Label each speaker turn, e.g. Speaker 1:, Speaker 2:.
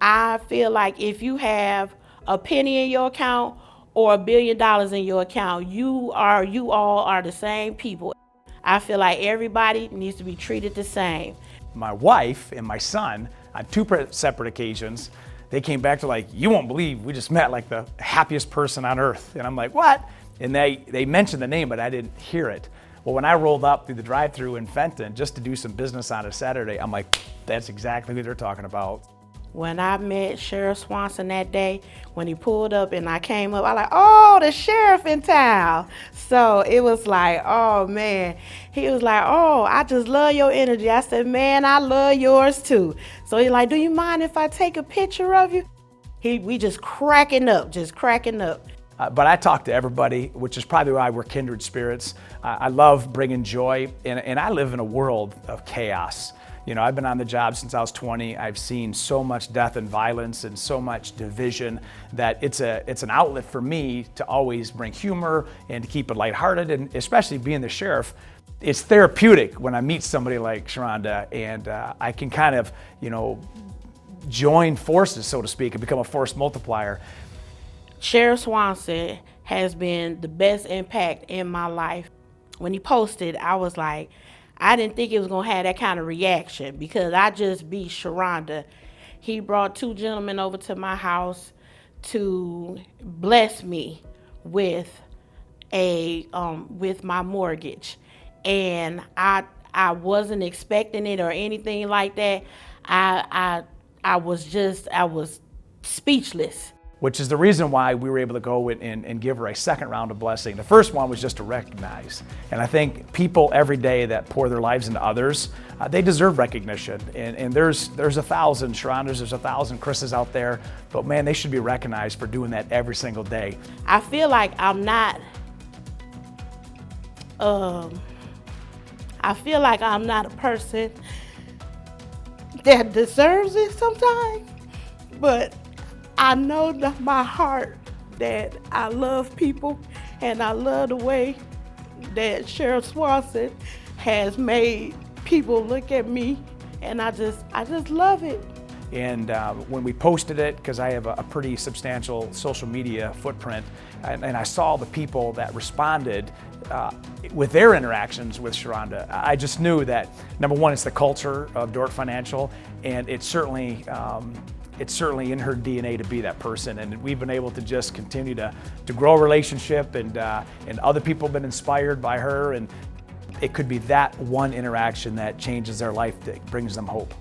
Speaker 1: I feel like if you have a penny in your account or $1 billion in your account, you all are the same people. I feel like everybody needs to be treated the same.
Speaker 2: My wife and my son, on two separate occasions, they came back to like, you won't believe we just met like the happiest person on earth. And I'm like, what? And they mentioned the name, but I didn't hear it. Well, when I rolled up through the drive-thru in Fenton just to do some business on a Saturday, I'm like, that's exactly who they're talking about.
Speaker 1: When I met Sheriff Swanson that day, when he pulled up and I came up, I like, oh, the sheriff in town. So it was like, oh man. He was like, oh, I just love your energy. I said, man, I love yours too. So he's like, do you mind if I take a picture of you? We just cracking up.
Speaker 2: But I talk to everybody, which is probably why we're kindred spirits. I love bringing joy, and I live in a world of chaos. You know, I've been on the job since I was 20. I've seen so much death and violence and so much division that it's an outlet for me to always bring humor and to keep it lighthearted, and especially being the sheriff. It's therapeutic when I meet somebody like Sharonda, and I can kind of, join forces, so to speak, and become a force multiplier.
Speaker 1: Sheriff Swanson has been the best impact in my life. When he posted, I was like, I didn't think it was gonna have that kind of reaction because I just be Sharonda. He brought two gentlemen over to my house to bless me with with my mortgage, and I wasn't expecting it or anything like that. I was speechless.
Speaker 2: Which is the reason why we were able to go and give her a second round of blessing. The first one was just to recognize. And I think people every day that pour their lives into others, they deserve recognition. And there's 1,000 Sharondas, there's 1,000 Chris's out there, but man, they should be recognized for doing that every single day.
Speaker 1: I feel like I'm not a person that deserves it sometimes, but I know that my heart that I love people, and I love the way that Sheriff Swanson has made people look at me, and I just love it.
Speaker 2: And when we posted it, because I have a pretty substantial social media footprint, and I saw the people that responded with their interactions with Sharonda, I just knew that, number one, it's the culture of DORT Financial, and it's certainly in her DNA to be that person, and we've been able to just continue to grow a relationship, and other people have been inspired by her, and it could be that one interaction that changes their life, that brings them hope.